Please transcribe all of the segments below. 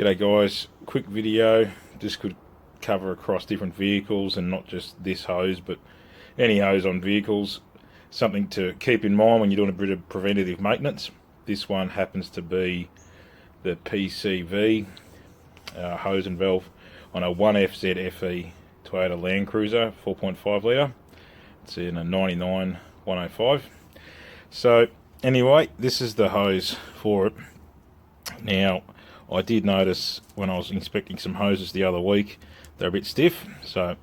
G'day guys, quick video. This could cover across different vehicles and not just this hose, but any hose on vehicles. Something to keep in mind when you're doing a bit of preventative maintenance. This one happens to be the PCV hose and valve on a 1FZ FE Toyota landcruiser 4.5 litre. It's in a 99105. So anyway, this is the hose for it. Now, I did notice when I was inspecting some hoses the other week, they're a bit stiff, so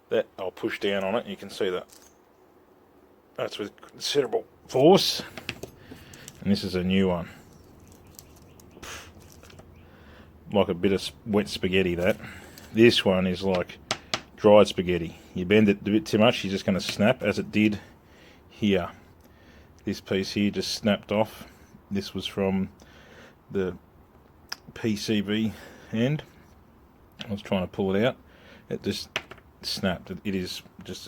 that I'll push down on it. You can see that that's with considerable force, and this is a new one, like a bit of wet spaghetti. That this one is like dried spaghetti. You bend it a bit too much, you're just going to snap, as it did here. This piece here just snapped off. This was from the PCV end. I was trying to pull it out. It just snapped. It is just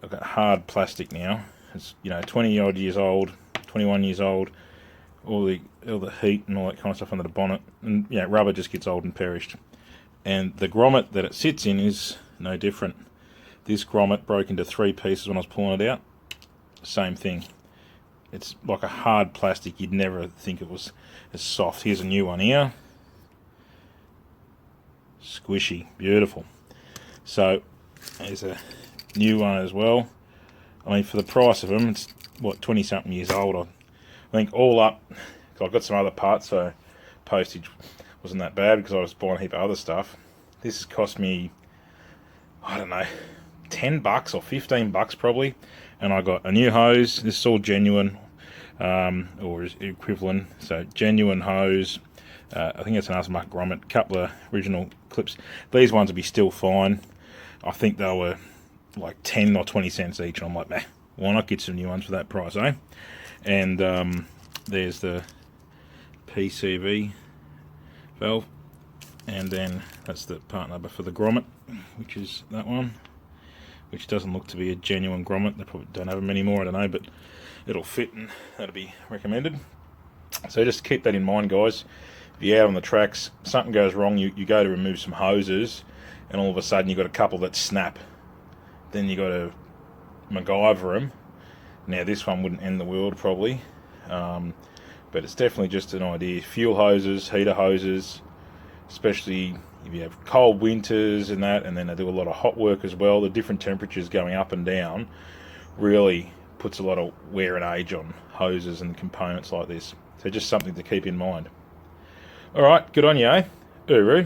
I've got hard plastic now. It's 20 odd years old, 21 years old. All the heat and all that kind of stuff under the bonnet, and rubber just gets old and perished. And the grommet that it sits in is no different. This grommet broke into 3 pieces when I was pulling it out. Same thing. It's like a hard plastic. You'd never think it was as soft. Here's a new one here. Squishy, beautiful. So there's a new one as well. I mean, for the price of them, it's what, 20 something years old. I think all up, I've got some other parts, so postage wasn't that bad because I was buying a heap of other stuff. This has cost me, I don't know, $10 or $15 probably, and I got a new hose. This is all genuine, or equivalent, so genuine hose. I think it's an aftermarket grommet, couple of original clips. These ones would be still fine. I think they were like 10 or 20 cents each, and I'm like, why not get some new ones for that price, eh? And there's the PCV valve, and then that's the part number for the grommet, which is that one, which doesn't look to be a genuine grommet. They probably don't have them anymore, I don't know, but it'll fit and that'll be recommended. So just keep that in mind, guys. If you're out on the tracks, something goes wrong, you go to remove some hoses, and all of a sudden you've got a couple that snap. Then you got to MacGyver them. Now this one wouldn't end the world probably, but it's definitely just an idea. Fuel hoses, heater hoses, especially if you have cold winters and that, and then they do a lot of hot work as well. The different temperatures going up and down really puts a lot of wear and age on hoses and components like this. So just something to keep in mind. Alright, good on you, eh? Uru.